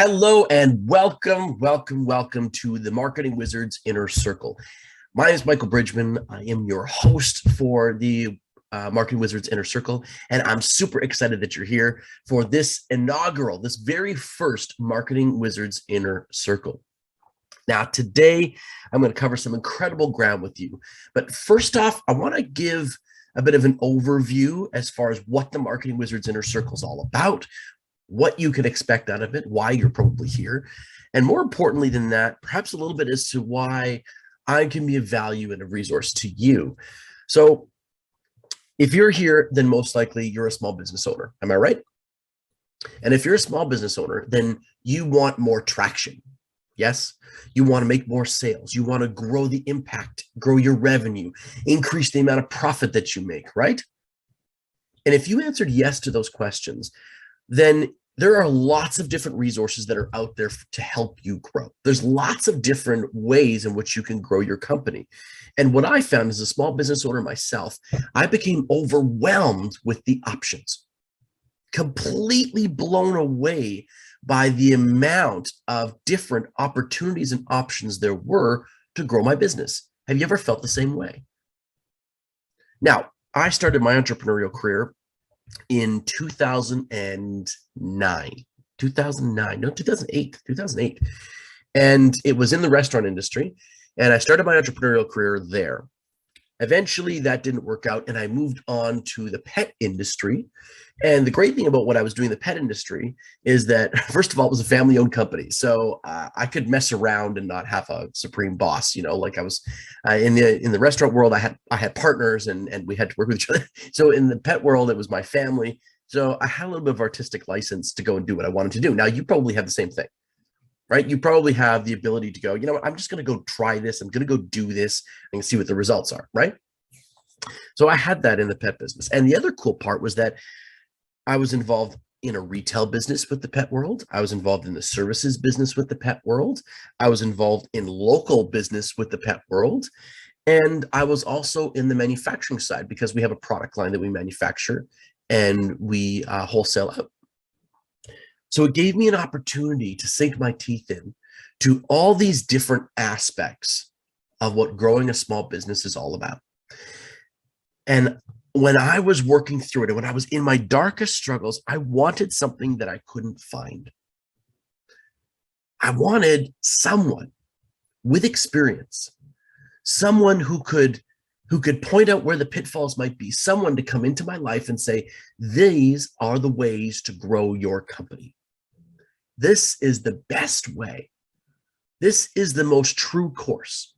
Hello and welcome to the Marketing Wizards Inner Circle. My name is Michael Bridgman. I am your host for the Marketing Wizards Inner Circle, and I'm super excited that you're here for this inaugural, this very first Marketing Wizards Inner Circle. Now, today, I'm going to cover some incredible ground with you. But first off, I want to give a bit of an overview as far as what the Marketing Wizards Inner Circle is all about, what you can expect out of it, why you're probably here, and more importantly than that, perhaps a little bit as to why I can be of value and a resource to you. So if you're here, then most likely you're a small business owner. Am I right? And if you're a small business owner, then you want more traction. Yes, you want to make more sales. You want to grow the impact, grow your revenue, increase the amount of profit that you make, right? And if you answered yes to those questions, then there are lots of different resources that are out there to help you grow. There's lots of different ways in which you can grow your company. And what I found as a small business owner myself, I became overwhelmed with the options, completely blown away by the amount of different opportunities and options there were to grow my business. Have you ever felt the same way? Now, I started my entrepreneurial career in 2008. And it was in the restaurant industry. And I started my entrepreneurial career there. Eventually that didn't work out and I moved on to the pet industry. And the great thing about what I was doing in the pet industry is that, first of all, it was a family-owned company. So I could mess around and not have a supreme boss, like I was in the restaurant world, I had partners and we had to work with each other. So in the pet world, it was my family. So I had a little bit of artistic license to go and do what I wanted to do. Now you probably have the same thing, right? You probably have the ability to go, you know what, I'm just going to go try this. I'm going to go do this and see what the results are, right? So I had that in the pet business. And the other cool part was that I was involved in a retail business with the pet world. I was involved in the services business with the pet world. I was involved in local business with the pet world. And I was also in the manufacturing side because we have a product line that we manufacture and we wholesale out. So it gave me an opportunity to sink my teeth in to all these different aspects of what growing a small business is all about. And when I was working through it and when I was in my darkest struggles, I wanted something that I couldn't find. I wanted someone with experience, someone who could point out where the pitfalls might be, someone to come into my life and say, these are the ways to grow your company. This is the best way. This is the most true course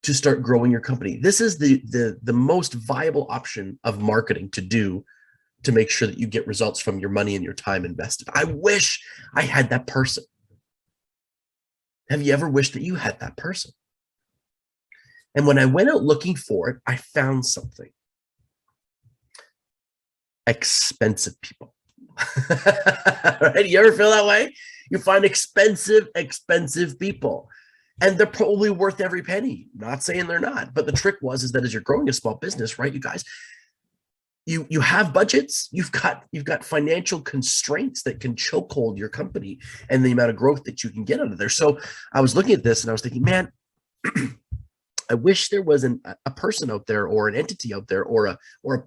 to start growing your company. This is the most viable option of marketing to do to make sure that you get results from your money and your time invested. I wish I had that person. Have you ever wished that you had that person? And when I went out looking for it, I found something. Expensive people. Right? You ever feel that way? You find expensive people. And they're probably worth every penny. Not saying they're not, but the trick is that as you're growing a small business, right, you guys, you have budgets, you've got financial constraints that can chokehold your company and the amount of growth that you can get out of there. So I was looking at this and I was thinking, man, I wish there was a person out there or an entity out there or a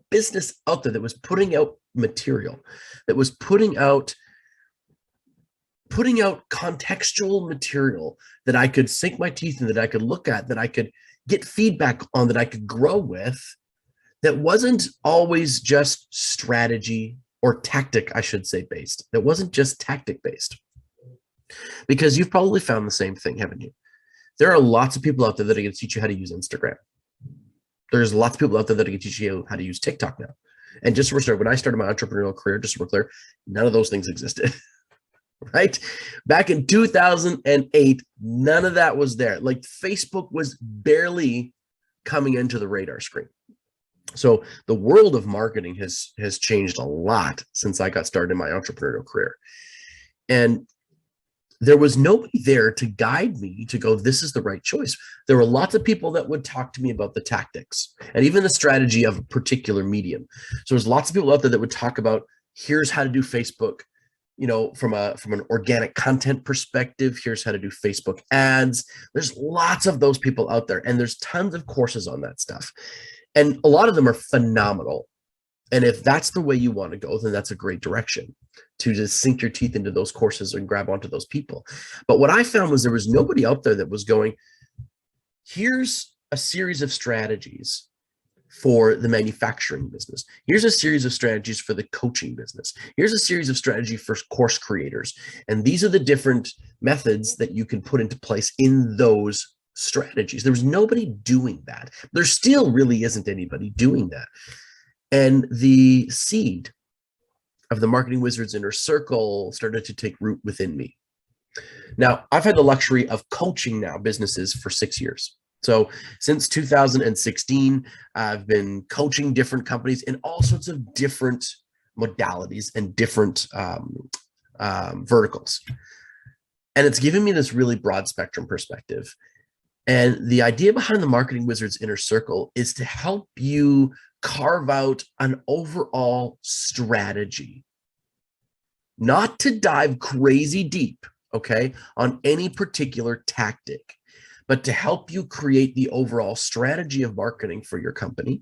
business out there that was putting out material, that was putting out contextual material that I could sink my teeth in, that I could look at, that I could get feedback on, that I could grow with, that wasn't always just strategy or tactic, I should say, based. That wasn't just tactic based. Because you've probably found the same thing, haven't you? There are lots of people out there that are going to teach you how to use Instagram. There's lots of people out there that are going to teach you how to use TikTok now. And just to start, when I started my entrepreneurial career, just to be clear, none of those things existed. Right? Back in 2008, none of that was there. Like Facebook was barely coming into the radar screen. So the world of marketing has changed a lot since I got started in my entrepreneurial career. And there was nobody there to guide me to go, this is the right choice. There were lots of people that would talk to me about the tactics and even the strategy of a particular medium. So there's lots of people out there that would talk about, here's how to do Facebook. from an organic content perspective, here's how to do Facebook ads. There's lots of those people out there, and there's tons of courses on that stuff. And a lot of them are phenomenal. And if that's the way you want to go, then that's a great direction to just sink your teeth into those courses and grab onto those people. But what I found was there was nobody out there that was going, here's a series of strategies for the manufacturing business. Here's a series of strategies for the coaching business. Here's a series of strategy for course creators. And these are the different methods that you can put into place in those strategies. There was nobody doing that. There still really isn't anybody doing that. And the seed of the Marketing Wizards Inner Circle started to take root within me. Now, I've had the luxury of coaching now businesses for 6 years. So since 2016, I've been coaching different companies in all sorts of different modalities and different verticals. And it's given me this really broad spectrum perspective. And the idea behind the Marketing Wizards Inner Circle is to help you carve out an overall strategy, not to dive crazy deep, okay, on any particular tactic, but to help you create the overall strategy of marketing for your company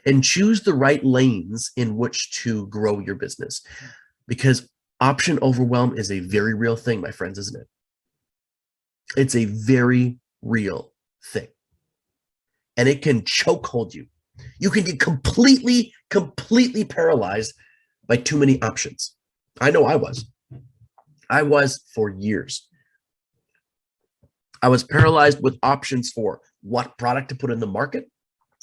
and choose the right lanes in which to grow your business. Because option overwhelm is a very real thing, my friends, isn't it? It's a very real thing. And it can chokehold you. You can get completely paralyzed by too many options. I know I was. I was for years. I was paralyzed with options for what product to put in the market.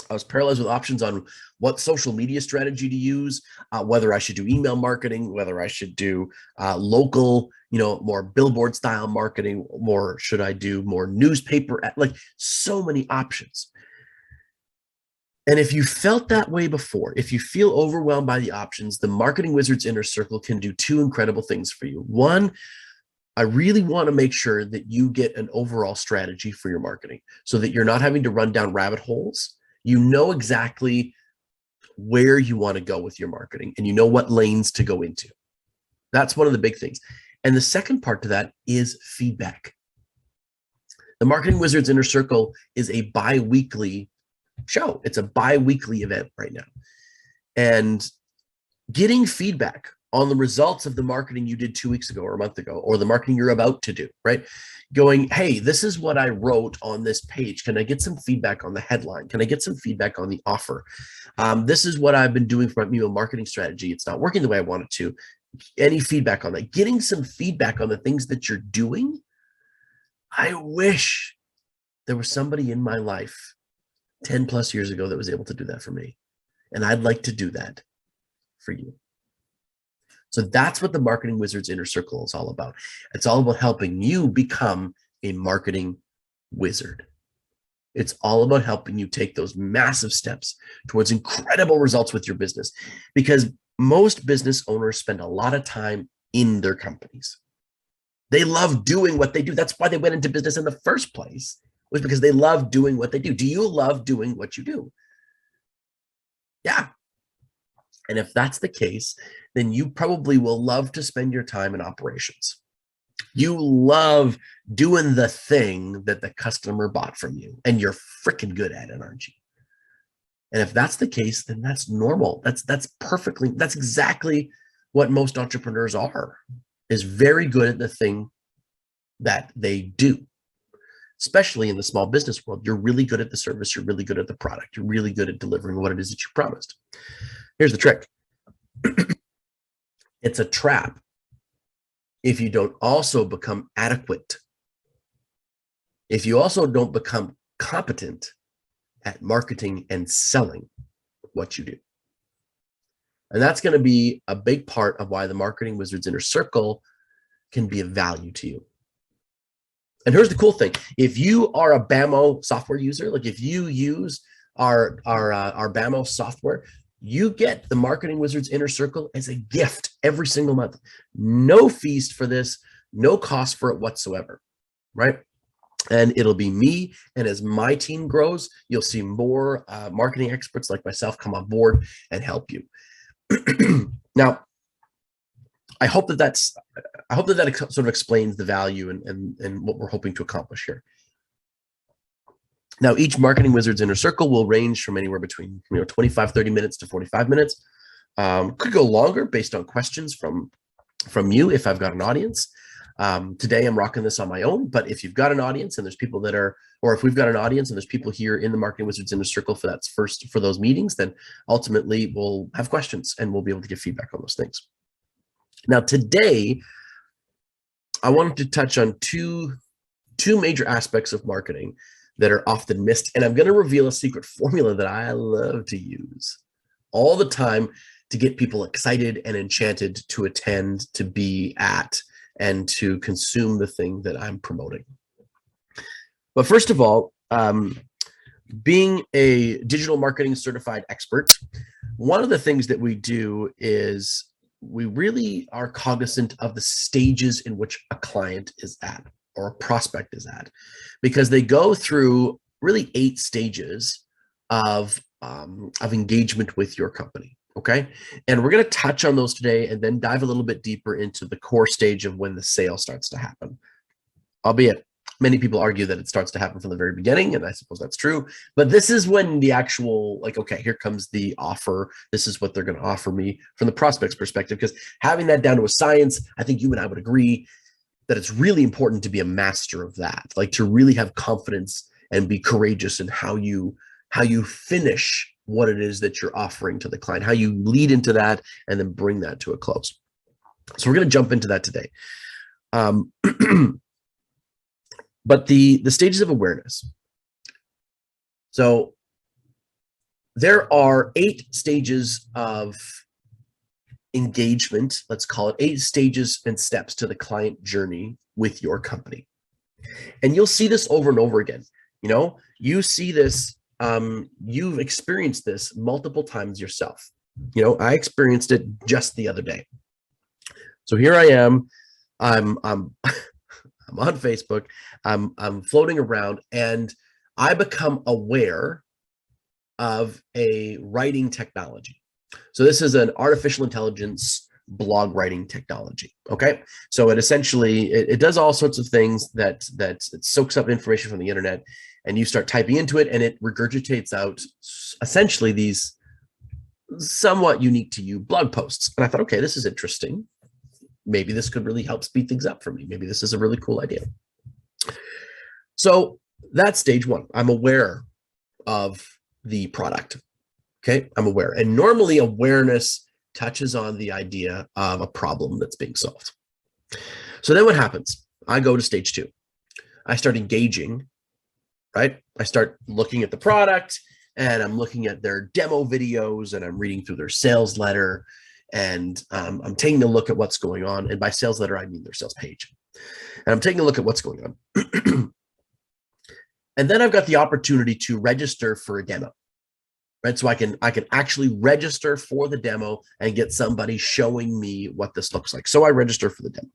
I was paralyzed with options on what social media strategy to use, whether I should do email marketing, whether I should do local, more billboard style marketing, or should I do more newspaper, like so many options. And if you felt that way before, if you feel overwhelmed by the options, the Marketing Wizards Inner Circle can do two incredible things for you. One, I really want to make sure that you get an overall strategy for your marketing so that you're not having to run down rabbit holes. You know exactly where you want to go with your marketing and you know what lanes to go into. That's one of the big things. And the second part to that is feedback. The Marketing Wizards Inner Circle is a bi-weekly show. It's a bi-weekly event right now. And getting feedback on the results of the marketing you did 2 weeks ago or a month ago, or the marketing you're about to do, right? Going, hey, this is what I wrote on this page. Can I get some feedback on the headline? Can I get some feedback on the offer? This is what I've been doing for my email marketing strategy. It's not working the way I want it to. Any feedback on that? Getting some feedback on the things that you're doing. I wish there was somebody in my life 10 plus years ago that was able to do that for me. And I'd like to do that for you. So that's what the Marketing Wizards Inner Circle is all about. It's all about helping you become a marketing wizard. It's all about helping you take those massive steps towards incredible results with your business, because most business owners spend a lot of time in their companies. They love doing what they do. That's why they went into business in the first place, was because they love doing what they do. Do you love doing what you do? Yeah. And if that's the case, then you probably will love to spend your time in operations. You love doing the thing that the customer bought from you, and you're freaking good at it, aren't you? And if that's the case, then that's normal. That's exactly what most entrepreneurs are, is very good at the thing that they do. Especially in the small business world, you're really good at the service. You're really good at the product. You're really good at delivering what it is that you promised. Here's the trick. It's a trap if you don't also become adequate. If you also don't become competent at marketing and selling what you do. And that's going to be a big part of why the Marketing Wizards Inner Circle can be of value to you. And here's the cool thing. If you are a BAMO software user, like if you use our BAMO software, you get the Marketing Wizards Inner Circle as a gift every single month. No fees for this, no cost for it whatsoever, right? And it'll be me. And as my team grows, you'll see more marketing experts like myself come on board and help you. Now, I hope that sort of explains the value and what we're hoping to accomplish here. Now, each Marketing Wizards Inner Circle will range from anywhere between 25, 30 minutes to 45 minutes. Could go longer based on questions from you if I've got an audience. Today I'm rocking this on my own, but if you've got an audience and there's people that are, or if we've got an audience and there's people here in the Marketing Wizards Inner Circle for those meetings, then ultimately we'll have questions and we'll be able to give feedback on those things. Now, today I wanted to touch on two major aspects of marketing that are often missed. And I'm going to reveal a secret formula that I love to use all the time to get people excited and enchanted to attend, to be at, and to consume the thing that I'm promoting. But first of all, being a digital marketing certified expert, one of the things that we do is we really are cognizant of the stages in which a client is at or a prospect is at, because they go through really 8 stages of engagement with your company. Okay. And we're going to touch on those today and then dive a little bit deeper into the core stage of when the sale starts to happen. Albeit many people argue that it starts to happen from the very beginning, and I suppose that's true. But this is when the actual, like, okay, here comes the offer. This is what they're going to offer me from the prospect's perspective, because having that down to a science, I think you and I would agree that it's really important to be a master of that, like to really have confidence and be courageous in how you finish what it is that you're offering to the client, how you lead into that and then bring that to a close. So we're going to jump into that today. But the stages of awareness. So there are 8 stages of engagement, let's call it 8 stages and steps to the client journey with your company. And you'll see this over and over again. You see this, you've experienced this multiple times yourself. I experienced it just the other day. So here I am, I'm on Facebook, I'm floating around, and I become aware of a writing technology. So this is an artificial intelligence blog writing technology. Okay. So it essentially, it does all sorts of things that it soaks up information from the internet, and you start typing into it and it regurgitates out essentially these somewhat unique to you blog posts. And I thought, okay, this is interesting. Maybe this could really help speed things up for me. Maybe this is a really cool idea. So that's stage 1. I'm aware of the product. Okay, I'm aware. And normally awareness touches on the idea of a problem that's being solved. So then what happens? I go to stage 2. I start engaging, right? I start looking at the product, and I'm looking at their demo videos, and I'm reading through their sales letter, and I'm taking a look at what's going on. And by sales letter, I mean their sales page. And I'm taking a look at what's going on. And then I've got the opportunity to register for a demo. Right, so I can actually register for the demo and get somebody showing me what this looks like. So I register for the demo.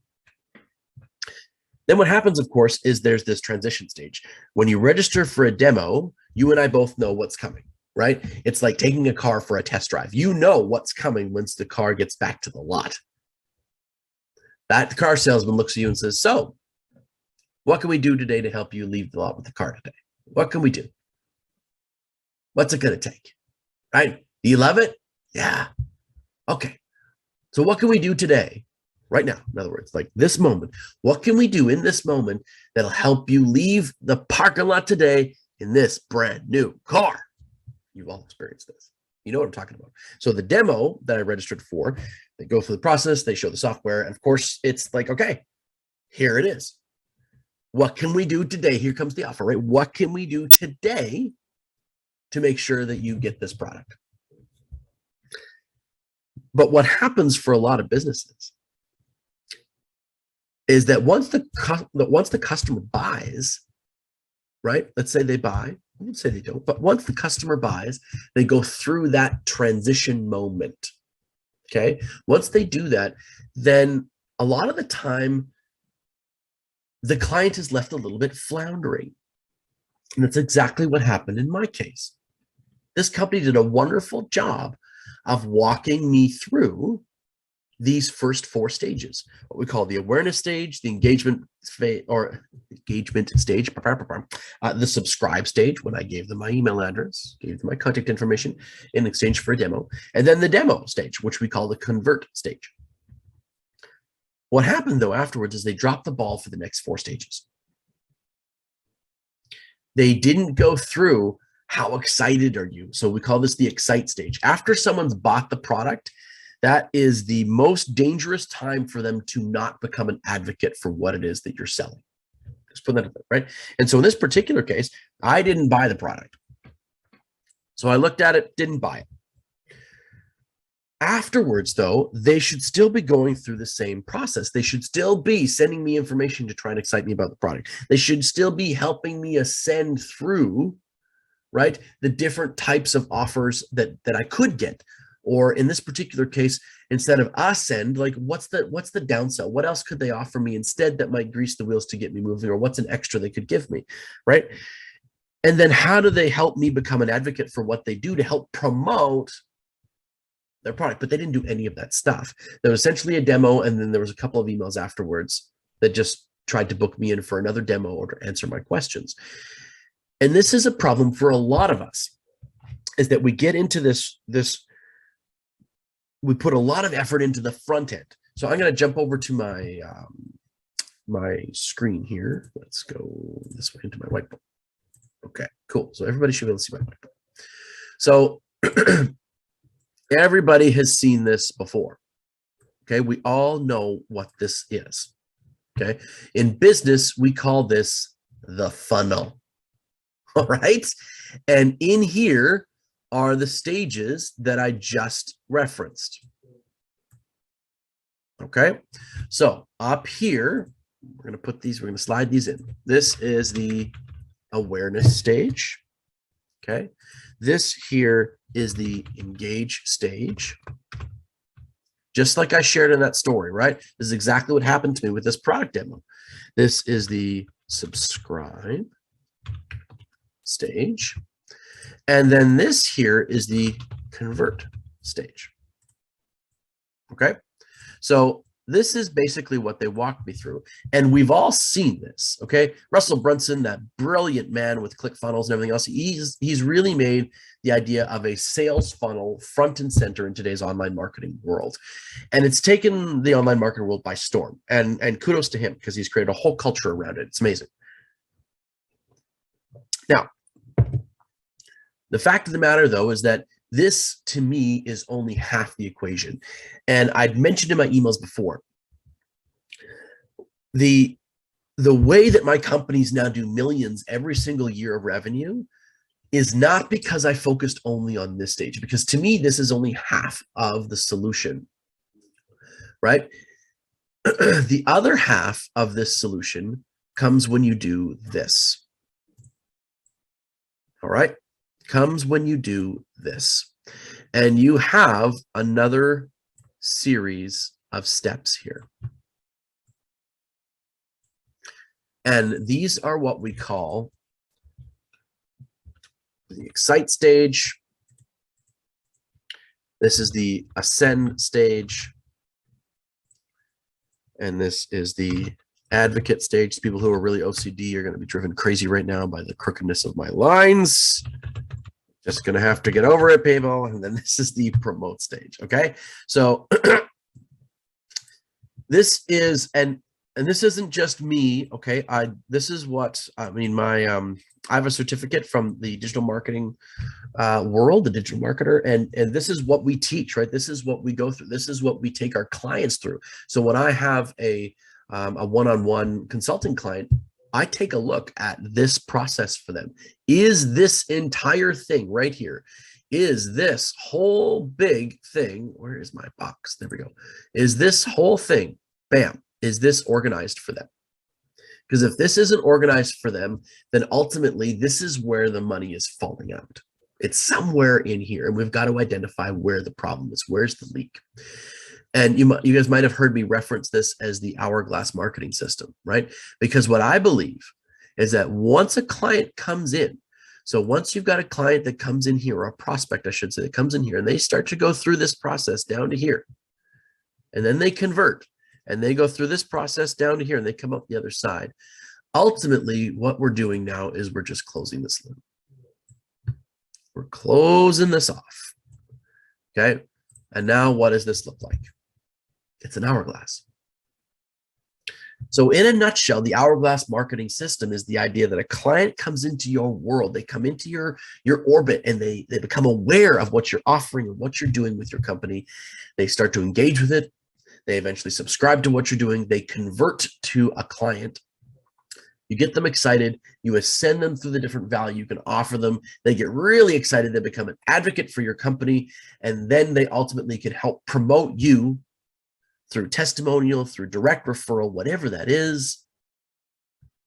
Then what happens, of course, is there's this transition stage. When you register for a demo, you and I both know what's coming, right? It's like taking a car for a test drive. You know what's coming once the car gets back to the lot. That car salesman looks at you and says, so what can we do today to help you leave the lot with the car today? What can we do? What's it going to take? Right? Do you love it? Yeah. Okay. So what can we do today? Right now, in other words, like this moment, what can we do in this moment that'll help you leave the parking lot today in this brand new car? You've all experienced this. You know what I'm talking about. So the demo that I registered for, they go through the process, they show the software, and of course it's like, okay, here it is. What can we do today? Here comes the offer, right? What can we do today to make sure that you get this product? But what happens for a lot of businesses is that once the customer buys, right? Let's say they buy, I would say they don't, but once the customer buys, they go through that transition moment. Okay. Once they do that, then a lot of the time, the client is left a little bit floundering. And that's exactly what happened in my case. This company did a wonderful job of walking me through these first 4 stages, what we call the awareness stage, the engagement stage, the subscribe stage, when I gave them my email address, gave them my contact information in exchange for a demo, and then the demo stage, which we call the convert stage. What happened though afterwards is they dropped the ball for the next 4 stages. They didn't go through how excited are you. So we call this the excite stage. After someone's bought the product, that is the most dangerous time for them to not become an advocate for what it is that you're selling. Just put that in there, right? And so in this particular case, I didn't buy the product. So I looked at it, didn't buy it. Afterwards, though, they should still be going through the same process. They should still be sending me information to try and excite me about the product. They should still be helping me ascend through, right, the different types of offers that I could get. Or in this particular case, instead of ascend, like what's the downsell? What else could they offer me instead that might grease the wheels to get me moving? Or what's an extra they could give me, right? And then how do they help me become an advocate for what they do to help promote their product? But they didn't do any of that stuff. There was essentially a demo, and then there was a couple of emails afterwards that just tried to book me in for another demo or to answer my questions. And this is a problem for a lot of us, is that we get into this we put a lot of effort into the front end. So I'm going to jump over to my my screen here. Let's go this way into my whiteboard. Okay, cool. So everybody should be able to see my whiteboard. So everybody has seen this before. Okay, we all know what this is. Okay, in business, we call this the funnel. All right, and in here are the stages that I just referenced. Okay, so up here, we're going to put these, we're going to slide these in. This is the awareness stage. Okay, this here is the engage stage. Just like I shared in that story, right? This is exactly what happened to me with this product demo. This is the subscribe stage. And then this here is the convert stage. Okay, so this is basically what they walked me through. And we've all seen this, okay? Russell Brunson, that brilliant man with ClickFunnels and everything else, he's really made the idea of a sales funnel front and center in today's online marketing world. And it's taken the online marketing world by storm. And kudos to him, because he's created a whole culture around it. It's amazing. Now, the fact of the matter, though, is that this, to me, is only half the equation. And I'd mentioned in my emails before, the way that my companies now do millions every single year of revenue is not because I focused only on this stage, because to me, this is only half of the solution, right? The other half of this solution comes when you do this. All right? Comes when you do this. And you have another series of steps here. And these are what we call the excite stage. This is the ascend stage. And this is the advocate stage. People who are really OCD are going to be driven crazy right now by the crookedness of my lines. Just going to have to get over it, people. And then this is the promote stage. Okay. So this is, and this isn't just me. Okay. This is what, I mean, I have a certificate from the digital marketing world, the digital marketer. And this is what we teach, right? This is what we go through. This is what we take our clients through. So when I have a one-on-one consulting client, I take a look at this process for them. Is this entire thing right here, is this whole big thing, where is my box? There we go. Is this whole thing, bam, is this organized for them? Because if this isn't organized for them, then ultimately this is where the money is falling out. It's somewhere in here, and we've got to identify where the problem is. Where's the leak? And you guys might have heard me reference this as the hourglass marketing system, right? Because what I believe is that once a client comes in, so once you've got a client that comes in here, or a prospect, I should say, that comes in here, and they start to go through this process down to here, and then they convert, and they go through this process down to here, and they come up the other side. Ultimately, what we're doing now is we're just closing this loop. We're closing this off. Okay. And now what does this look like? It's an hourglass. So in a nutshell, the hourglass marketing system is the idea that a client comes into your world, they come into your orbit, and they become aware of what you're offering and what you're doing with your company. They start to engage with it. They eventually subscribe to what you're doing. They convert to a client. You get them excited. You ascend them through the different value you can offer them. They get really excited. They become an advocate for your company. And then they ultimately can help promote you through testimonial, through direct referral, whatever that is.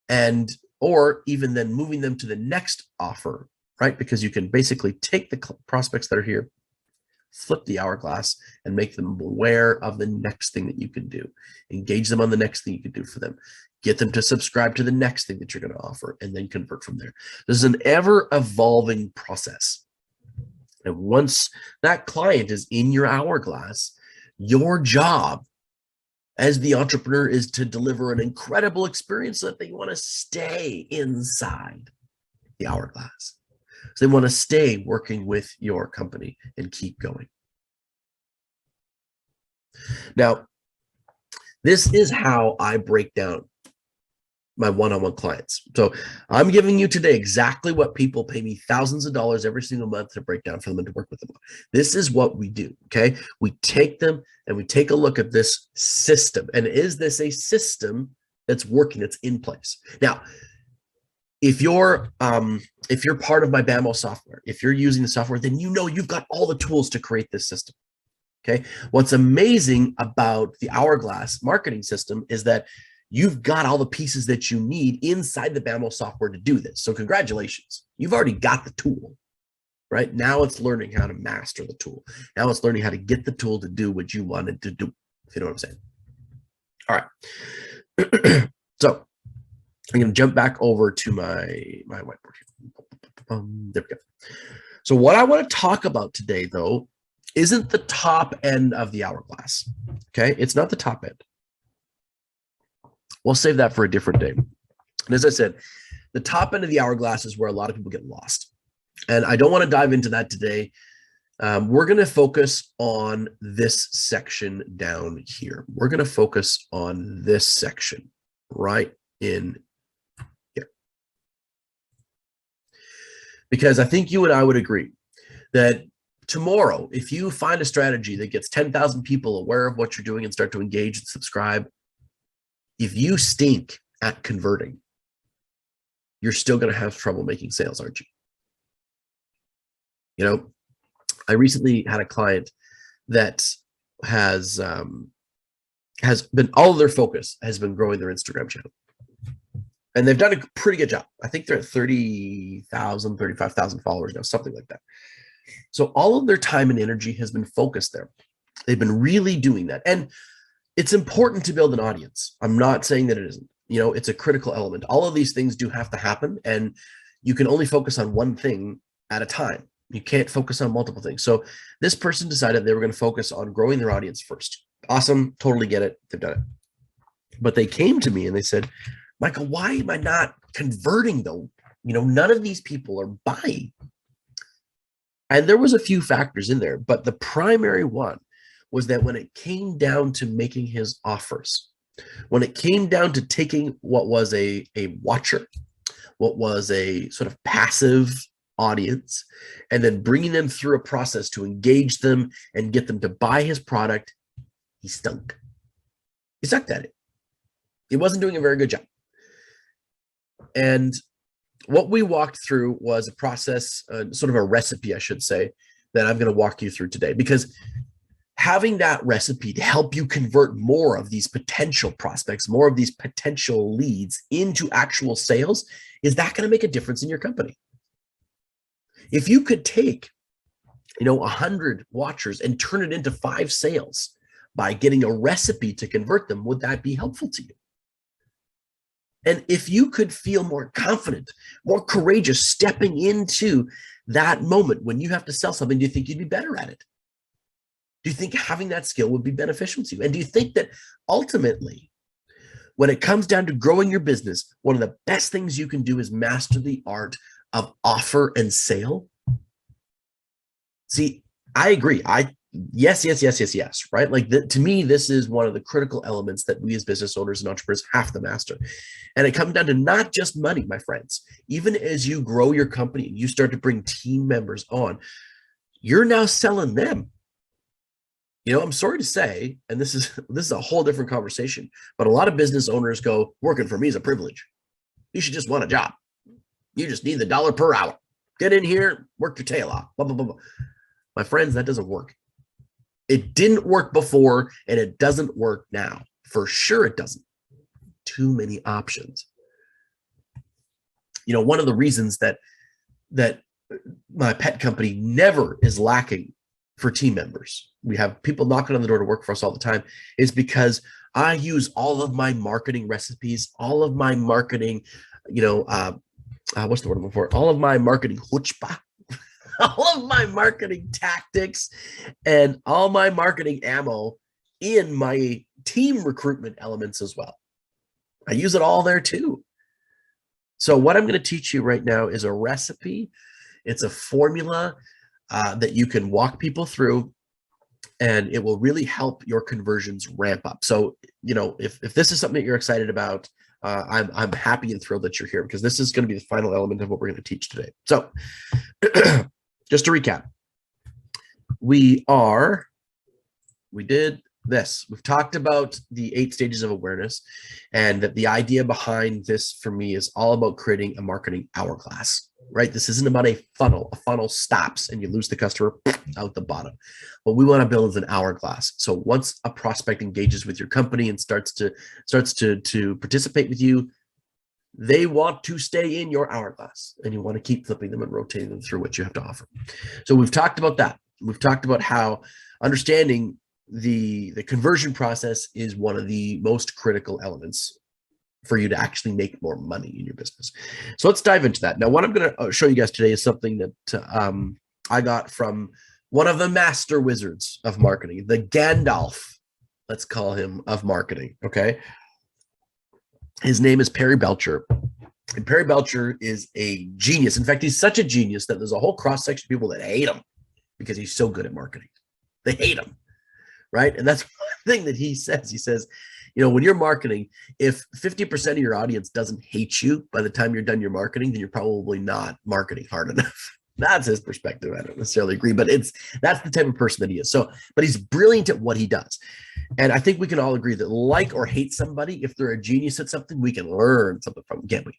And, or even then moving them to the next offer, right? Because you can basically take the prospects that are here, flip the hourglass, and make them aware of the next thing that you can do. Engage them on the next thing you can do for them. Get them to subscribe to the next thing that you're going to offer, and then convert from there. This is an ever-evolving process. And once that client is in your hourglass, your job as the entrepreneur is to deliver an incredible experience so that they want to stay inside the hourglass. So they want to stay working with your company and keep going. Now, this is how I break down my one-on-one clients. So I'm giving you today exactly what people pay me thousands of dollars every single month to break down for them and to work with them on. This is what we do, okay? We take them and we take a look at this system. And is this a system that's working, that's in place? Now, if you're part of my BAMO software, if you're using the software, then you know you've got all the tools to create this system, okay? What's amazing about the Hourglass marketing system is that you've got all the pieces that you need inside the BAMO software to do this. So congratulations, you've already got the tool, right? Now it's learning how to master the tool. Now it's learning how to get the tool to do what you wanted to do, if you know what I'm saying. All right. So I'm going to jump back over to my whiteboard here. There we go. So what I want to talk about today, though, isn't the top end of the hourglass, okay? It's not the top end. We'll save that for a different day. And as I said, the top end of the hourglass is where a lot of people get lost. And I don't want to dive into that today. We're going to focus on this section down here. We're going to focus on this section right in here. Because I think you and I would agree that tomorrow, if you find a strategy that gets 10,000 people aware of what you're doing and start to engage and subscribe, if you stink at converting, you're still going to have trouble making sales, aren't you? You know, I recently had a client that has been, all of their focus has been growing their Instagram channel. And they've done a pretty good job. I think they're at 30,000, 35,000 followers now, something like that. So all of their time and energy has been focused there. They've been really doing that. And it's important to build an audience. I'm not saying that it isn't. You know, it's a critical element. All of these things do have to happen, and you can only focus on one thing at a time. You can't focus on multiple things. So this person decided they were going to focus on growing their audience first. Awesome. Totally get it. They've done it. But they came to me and they said, Michael, why am I not converting though? You know, none of these people are buying. And there was a few factors in there, but the primary one was that when it came down to making his offers, when it came down to taking what was a watcher, what was a sort of passive audience, and then bringing them through a process to engage them and get them to buy his product, he stunk. He sucked at it. He wasn't doing a very good job. And what we walked through was a process, sort of a recipe, I should say, that I'm going to walk you through today, because having that recipe to help you convert more of these potential prospects, more of these potential leads into actual sales, is that going to make a difference in your company? If you could take, 100 watchers and turn it into 5 sales by getting a recipe to convert them, would that be helpful to you? And if you could feel more confident, more courageous stepping into that moment when you have to sell something, do you think you'd be better at it? Do you think having that skill would be beneficial to you? And do you think that ultimately, when it comes down to growing your business, one of the best things you can do is master the art of offer and sale? See, I agree. Yes, right? Like to me, this is one of the critical elements that we as business owners and entrepreneurs have to master. And it comes down to not just money, my friends. Even as you grow your company and you start to bring team members on, you're now selling them. I'm sorry to say, and this is a whole different conversation, but a lot of business owners go, working for me is a privilege. You should just want a job. You just need the dollar per hour. Get in here, work your tail off, blah, blah, blah, blah. My friends, that doesn't work. It didn't work before, and it doesn't work now. For sure it doesn't. Too many options. One of the reasons that my pet company never is lacking for team members, we have people knocking on the door to work for us all the time, is because I use all of my marketing recipes, all of my marketing, what's the word I'm looking for? All of my marketing chutzpah, all of my marketing tactics, and all my marketing ammo in my team recruitment elements as well. I use it all there too. So what I'm going to teach you right now is a recipe. It's a formula that you can walk people through, and it will really help your conversions ramp up. So, if this is something that you're excited about, I'm happy and thrilled that you're here, because this is going to be the final element of what we're going to teach today. So just to recap, we did this. We've talked about the 8 stages of awareness, and that the idea behind this for me is all about creating a marketing hourglass, right? This isn't about a funnel. A funnel stops and you lose the customer out the bottom. What we want to build is an hourglass. So once a prospect engages with your company and starts to participate with you, they want to stay in your hourglass, and you want to keep flipping them and rotating them through what you have to offer. So we've talked about that. We've talked about how understanding the conversion process is one of the most critical elements for you to actually make more money in your business. So let's dive into that. Now, what I'm going to show you guys today is something that I got from one of the master wizards of marketing, the Gandalf, let's call him, of marketing. Okay. His name is Perry Belcher. And Perry Belcher is a genius. In fact, he's such a genius that there's a whole cross-section of people that hate him because he's so good at marketing. They hate him, right? And that's one thing that he says. He says, when you're marketing, if 50% of your audience doesn't hate you by the time you're done your marketing, then you're probably not marketing hard enough. That's his perspective. I don't necessarily agree, but that's the type of person that he is. So, but he's brilliant at what he does. And I think we can all agree that like or hate somebody, if they're a genius at something, we can learn something from them, can't we?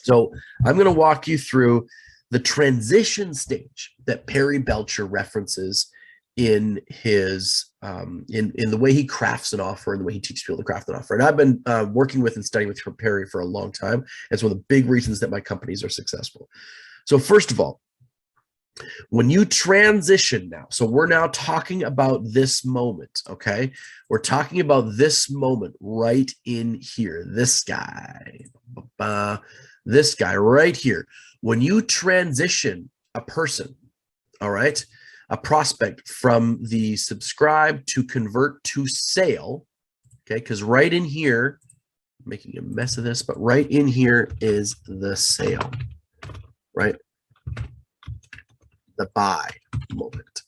So I'm going to walk you through the transition stage that Perry Belcher references in his in the way he crafts an offer and the way he teaches people to craft an offer. And I've been working with and studying with Perry for a long time. It's one of the big reasons that my companies are successful. So first of all, when you transition now, so we're now talking about this moment, okay? We're talking about this moment right in here, this guy right here. When you transition a person, all right, a prospect from the subscribe to convert to sale, okay, because right in here, I'm making a mess of this, but right in here is the sale, right? The buy moment.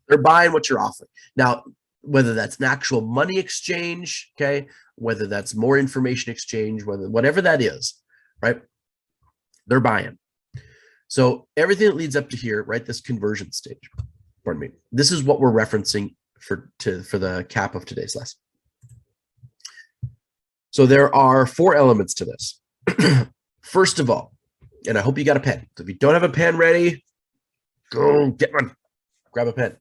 They're buying what you're offering. Now, whether that's an actual money exchange, okay, whether that's more information exchange, whatever that is, right? They're buying. So everything that leads up to here, right, this conversion stage, pardon me, this is what we're referencing for the cap of today's lesson. So there are 4 elements to this. First of all, and I hope you got a pen. So if you don't have a pen ready, go get one. Grab a pen.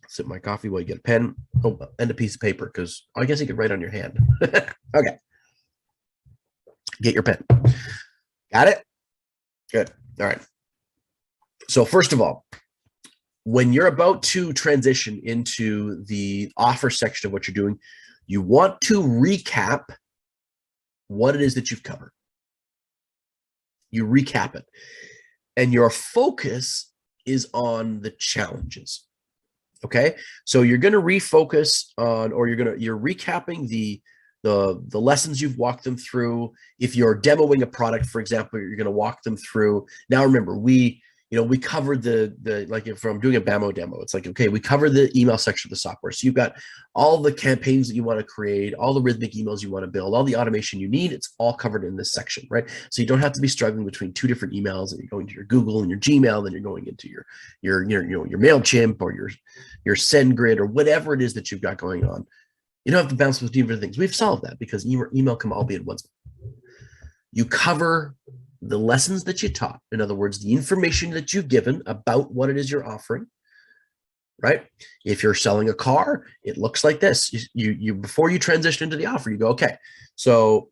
Sip my coffee while you get a pen. Oh, and a piece of paper, because I guess you could write on your hand. Okay. Get your pen. Got it? Good. All right. So first of all, when you're about to transition into the offer section of what you're doing, you want to recap what it is that you've covered. You recap it. And your focus is on the challenges. Okay, so you're going to refocus on, or you're recapping the lessons you've walked them through. If you're demoing a product, for example, you're going to walk them through. Now, remember, we covered the like, if I'm doing a BAMO demo, it's like, okay, we cover the email section of the software. So you've got all the campaigns that you want to create, all the rhythmic emails you want to build, all the automation you need. It's all covered in this section, right? So you don't have to be struggling between two different emails, and you're going to your Google and your Gmail, then you're going into your MailChimp or your SendGrid or whatever it is that you've got going on. You don't have to bounce between different things. We've solved that because email can all be at once. You cover the lessons that you taught. In other words, the information that you've given about what it is you're offering, right? If you're selling a car, it looks like this. You before you transition into the offer, you go, okay, so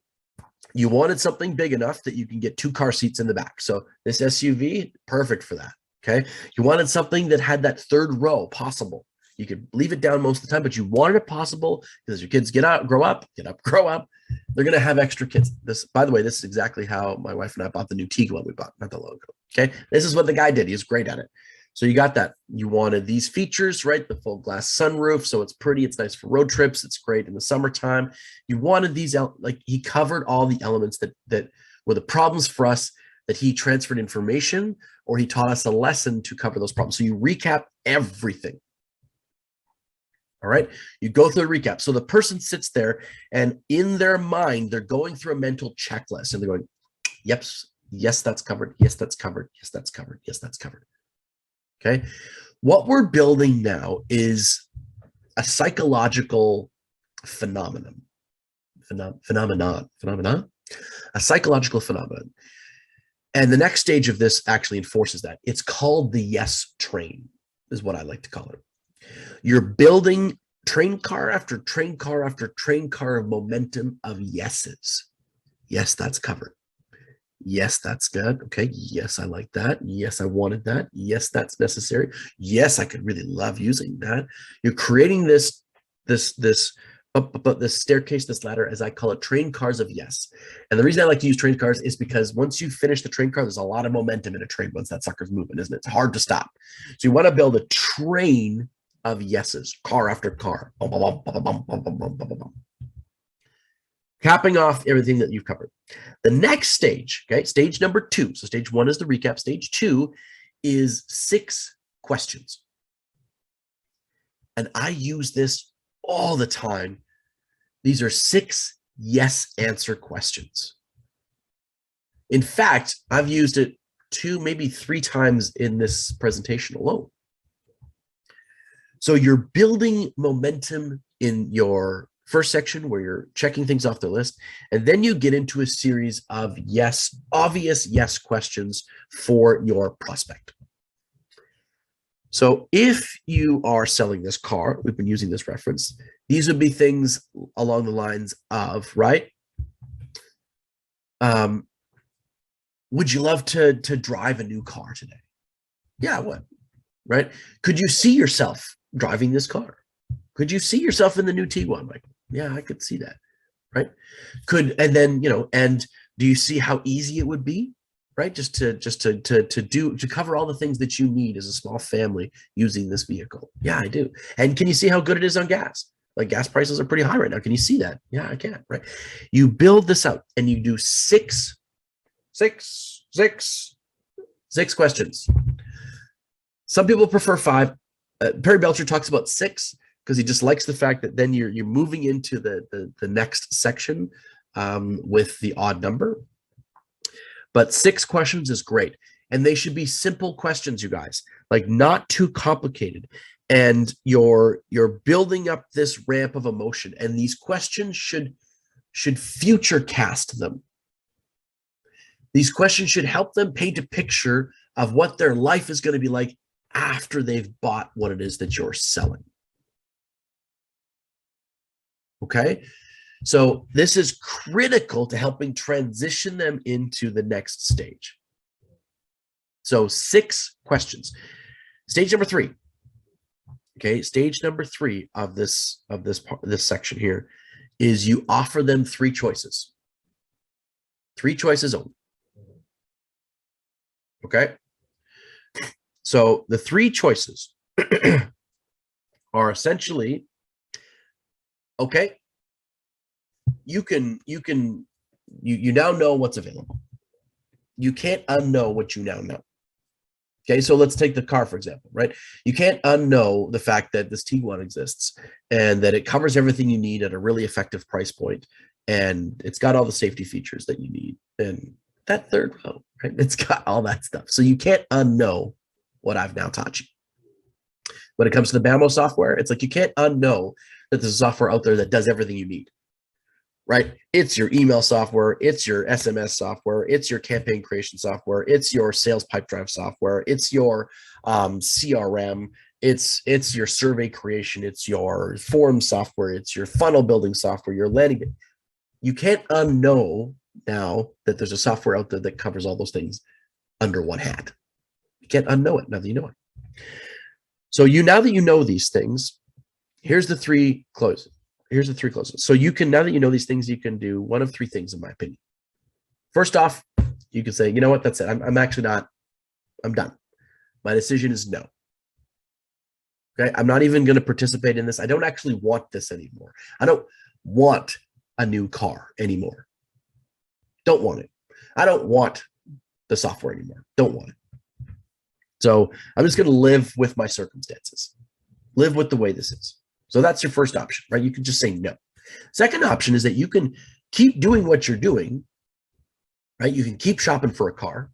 you wanted something big enough that you can get 2 car seats in the back. So this SUV, perfect for that. Okay. You wanted something that had that 3rd row possible. You could leave it down most of the time, but you wanted it possible because your kids grow up, they're going to have extra kids. This, by the way, this is exactly how my wife and I bought the new Tiguan we bought not that long ago. Okay. This is what the guy did. He was great at it. So you got that. You wanted these features, right? The full glass sunroof. So it's pretty, it's nice for road trips. It's great in the summertime. You wanted these, like, he covered all the elements that were the problems for us, that he transferred information or he taught us a lesson to cover those problems. So you recap everything. All right, you go through the recap. So the person sits there and in their mind, they're going through a mental checklist and they're going, yep, yes, that's covered. Yes, that's covered. Yes, that's covered. Yes, that's covered. Okay. What we're building now is a psychological phenomenon, a psychological phenomenon. And the next stage of this actually enforces that. It's called the yes train, is what I like to call it. You're building train car after train car after train car of momentum of yeses. Yes, that's covered. Yes, that's good. Okay. Yes, I like that. Yes, I wanted that. Yes, that's necessary. Yes, I could really love using that. You're creating this staircase, this ladder, as I call it, train cars of yes. And the reason I like to use train cars is because once you finish the train car, there's a lot of momentum in a train once that sucker's moving, isn't it? It's hard to stop. So you want to build a train of yeses, car after car. Capping off everything that you've covered. The next stage, okay, stage number 2. So stage 1 is the recap. Stage 2 is 6 questions. And I use this all the time. These are 6 yes answer questions. In fact, I've used it 2, maybe 3 times in this presentation alone. So you're building momentum in your first section where you're checking things off the list, and then you get into a series of obvious yes questions for your prospect. So if you are selling this car, we've been using this reference, these would be things along the lines of, right? Would you love to drive a new car today? Yeah, I would, right? Could you see yourself driving this car? Could you see yourself in the new Tiguan, Michael? Yeah, I could see that, right? And then, and do you see how easy it would be, right? Just to cover all the things that you need as a small family using this vehicle. Yeah, I do. And can you see how good it is on gas? Like, gas prices are pretty high right now. Can you see that? Yeah, I can, right? You build this out and you do six questions. Some people prefer 5. Perry Belcher talks about 6 because he just likes the fact that then you're moving into the next section with the odd number. But 6 questions is great. And they should be simple questions, you guys, like not too complicated. And you're building up this ramp of emotion. And these questions should future cast them. These questions should help them paint a picture of what their life is going to be like after they've bought what it is that you're selling. Okay? So this is critical to helping transition them into the next stage. So 6 questions. Stage number 3. Okay, stage number 3 of this section here is you offer them 3 choices. 3 choices only. Okay? So the three choices are essentially, okay, you now know what's available. You can't unknow what you now know. Okay, so let's take the car, for example, right? You can't unknow the fact that this T1 exists and that it covers everything you need at a really effective price point, and it's got all the safety features that you need. And that third row, right? It's got all that stuff. So you can't unknow what I've now taught you. When it comes to the BAMO software, it's like you can't unknow that there's a software out there that does everything you need. Right? It's your email software, it's your SMS software, it's your campaign creation software, it's your sales pipe drive software, it's your CRM, it's your survey creation, it's your form software, it's your funnel building software, your landing. You can't unknow now that there's a software out there that covers all those things under one hat. You can't unknow it now that you know it. So now that you know these things, here's the three closes. So you can, now that you know these things, you can do one of three things, in my opinion. First off, you can say, you know what, that's it. I'm actually not, I'm done. My decision is no. Okay. I'm not even going to participate in this. I don't actually want this anymore. I don't want a new car anymore. Don't want it. I don't want the software anymore. Don't want it. So I'm just going to live with my circumstances, live with the way this is. So that's your first option, right? You can just say no. Second option is that you can keep doing what you're doing, right? You can keep shopping for a car.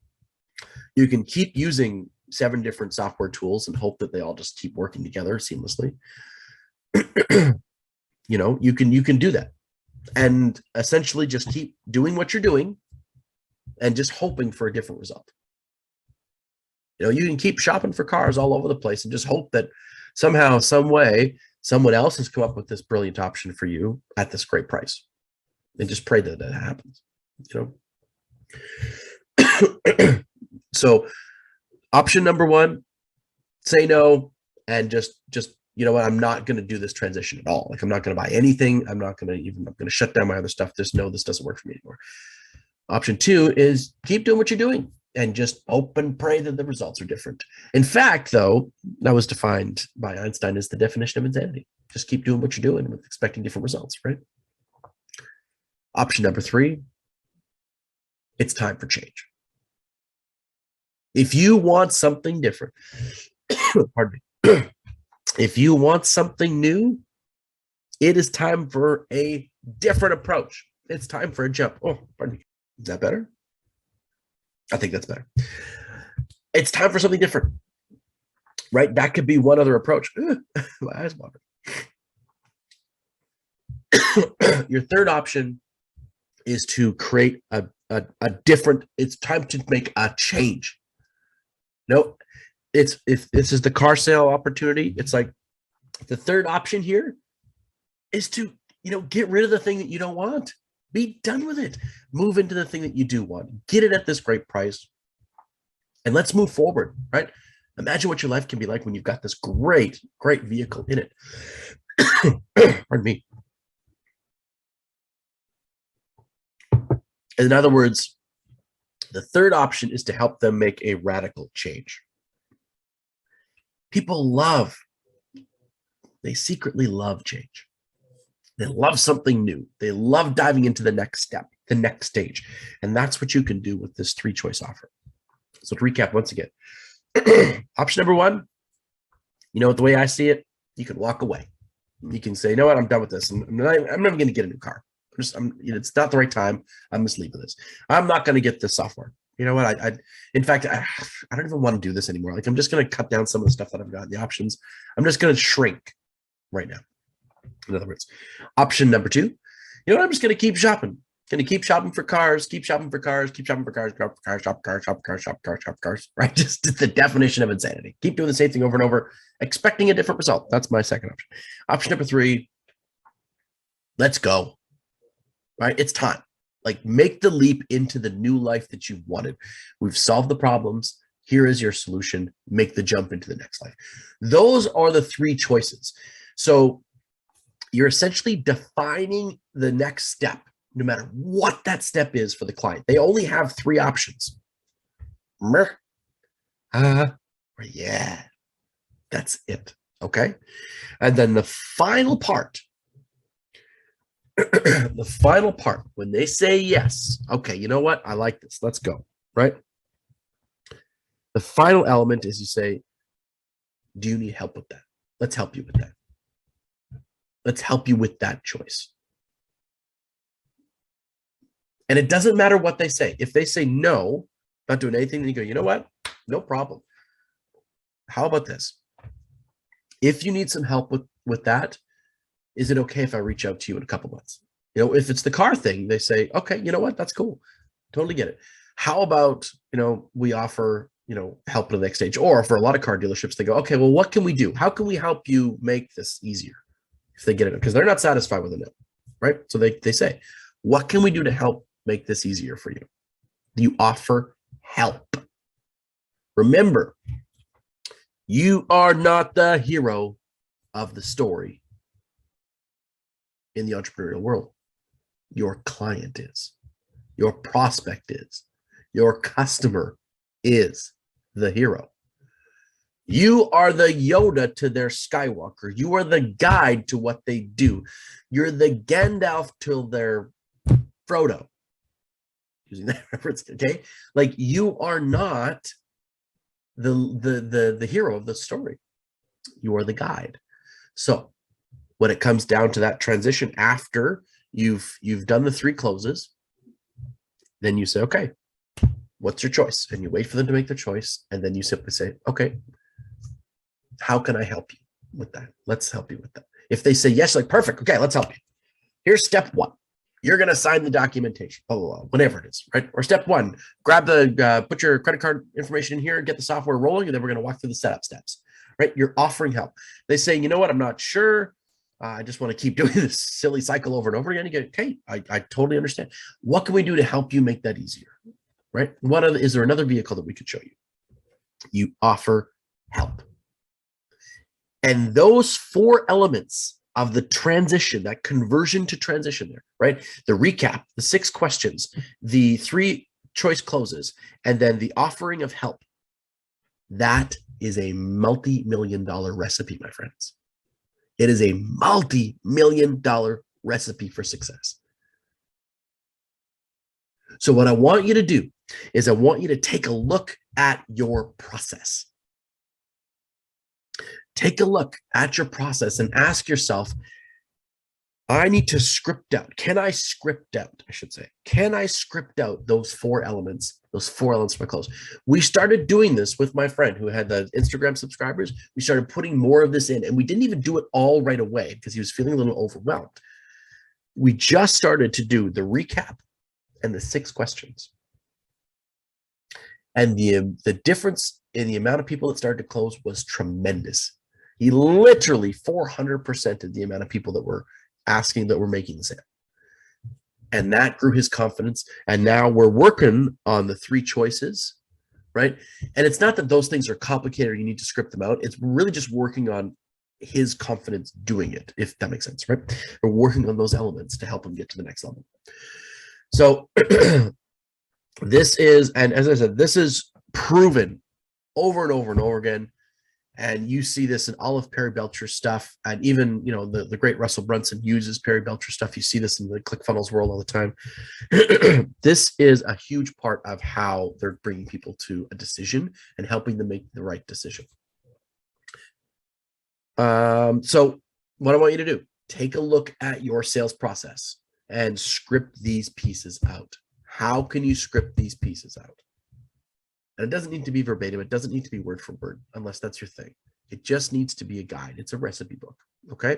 You can keep using 7 different software tools and hope that they all just keep working together seamlessly. You can do that and essentially just keep doing what you're doing and just hoping for a different result. You can keep shopping for cars all over the place and just hope that somehow, some way, someone else has come up with this brilliant option for you at this great price, and just pray that happens. So option number 1, say no, and just you know what, I'm not going to do this transition at all. Like, I'm not going to buy anything. I'm going to shut down my other stuff. This doesn't work for me anymore. Option 2 is keep doing what you're doing and just hope and pray that the results are different. In fact, though, that was defined by Einstein as the definition of insanity. Just keep doing what you're doing with expecting different results, right? Option number 3, it's time for change. If you want something different, pardon me, if you want something new, it is time for a different approach. It's time for a jump. Oh, pardon me. Is that better? I think that's better. It's time for something different, right? That could be one other approach. My eyes water. Your third option is to create a different, it's time to make a change. No, if this is the car sale opportunity, it's like the third option here is to, get rid of the thing that you don't want. Be done with it. Move into the thing that you do want. Get it at this great price. And let's move forward, right? Imagine what your life can be like when you've got this great, great vehicle in it. Pardon me. In other words, the third option is to help them make a radical change. People they secretly love change. They love something new. They love diving into the next step, the next stage. And that's what you can do with this 3-choice offer. So to recap once again, option number 1, the way I see it, you can walk away. You can say, you know what, I'm done with this. I'm never going to get a new car. It's not the right time. I'm just leaving this. I'm not going to get this software. You know what? In fact, I don't even want to do this anymore. Like, I'm just going to cut down some of the stuff that I've got in the options. I'm just going to shrink right now. In other words, option number 2, I'm just going to keep shopping. Going to keep shopping for cars, keep shopping for cars, keep shopping for cars, shop cars, right? Just the definition of insanity. Keep doing the same thing over and over, expecting a different result. That's my second option. Option number 3, let's go, right? It's time. Like, make the leap into the new life that you've wanted. We've solved the problems. Here is your solution. Make the jump into the next life. Those are the 3 choices. So you're essentially defining the next step, no matter what that step is for the client. They only have 3 options. Yeah, that's it. Okay. And then the final part, the final part, when they say yes, okay, you know what? I like this. Let's go. Right. The final element is you say, do you need help with that? Let's help you with that. Let's help you with that choice. And it doesn't matter what they say. If they say no, not doing anything, then you go, you know what? No problem. How about this? If you need some help with that, is it okay if I reach out to you in a couple months? You know, if it's the car thing, they say, okay, you know what? That's cool. Totally get it. How about, we offer, help to the next stage? Or for a lot of car dealerships, they go, okay, well, what can we do? How can we help you make this easier? If they get it, because they're not satisfied with it, right? So they say, what can we do to help make this easier for you? You offer help. Remember, you are not the hero of the story in the entrepreneurial world. Your client is, your prospect is, your customer is the hero. You are the Yoda to their Skywalker. You are the guide to what they do. You're the Gandalf to their Frodo. Using that reference, okay? Like, you are not the hero of the story. You are the guide. So when it comes down to that transition, after you've done the 3 closes, then you say, okay, what's your choice? And you wait for them to make their choice, and then you simply say, okay, how can I help you with that? Let's help you with that. If they say yes, like, perfect, okay, let's help you. Here's step 1. You're going to sign the documentation, blah, blah, blah, whatever it is, right? Or step 1, grab put your credit card information in here, get the software rolling, and then we're going to walk through the setup steps, right? You're offering help. They say, you know what, I'm not sure. I just want to keep doing this silly cycle over and over again. You get, okay, I totally understand. What can we do to help you make that easier, right? Is there another vehicle that we could show you? You offer help. And those 4 elements of the transition, that conversion to transition there, right? The recap, the 6 questions, the 3 choice closes, and then the offering of help. That is a multi-million-dollar recipe, my friends. It is a multi-million-dollar recipe for success. So what I want you to do is I want you to take a look at your process. Take a look at your process and ask yourself, I need to script out. Can I script out, I should say, can I script out those 4 elements, for my close? We started doing this with my friend who had the Instagram subscribers. We started putting more of this in, and we didn't even do it all right away because he was feeling a little overwhelmed. We just started to do the recap and the 6 questions. And the difference in the amount of people that started to close was tremendous. He literally 400%ed the amount of people that were asking, that were making the sale. And that grew his confidence. And now we're working on the 3 choices, right? And it's not that those things are complicated or you need to script them out. It's really just working on his confidence doing it, if that makes sense, right? We're working on those elements to help him get to the next level. So this is, and as I said, this is proven over and over and over again. And you see this in all of Perry Belcher's stuff. And even, the great Russell Brunson uses Perry Belcher stuff. You see this in the ClickFunnels world all the time. This is a huge part of how they're bringing people to a decision and helping them make the right decision. So what I want you to do, take a look at your sales process and script these pieces out. How can you script these pieces out? And it doesn't need to be verbatim. It doesn't need to be word for word, unless that's your thing. It just needs to be a guide. It's a recipe book, okay?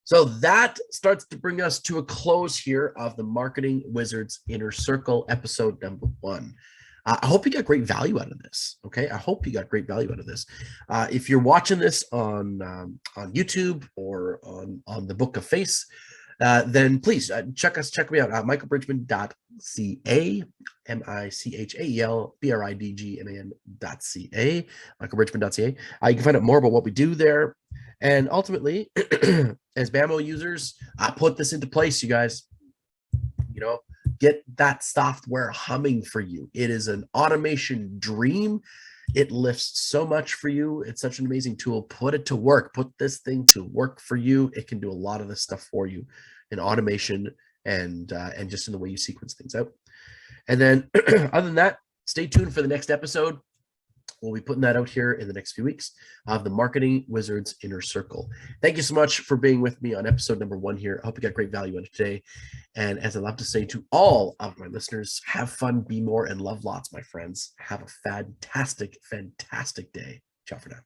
So that starts to bring us to a close here of the Marketing Wizards Inner Circle, episode number 1. I hope you got great value out of this, okay? I hope you got great value out of this. If you're watching this on YouTube or on the Book of Face, then please check me out at michaelbridgman.ca, michaelbridgman.ca, michaelbridgman.ca. You can find out more about what we do there. And ultimately, as BAMO users, put this into place, you guys. Get that software humming for you. It is an automation dream It lifts so much for you. It's such an amazing tool. Put it to work. Put this thing to work for you. It can do a lot of this stuff for you in automation and just in the way you sequence things out. And then other than that, stay tuned for the next episode. We'll be putting that out here in the next few weeks of the Marketing Wizards Inner Circle. Thank you so much for being with me on episode number 1 here. I hope you got great value out of today. And as I love to say to all of my listeners, have fun, be more, and love lots, my friends. Have a fantastic, fantastic day. Ciao for now.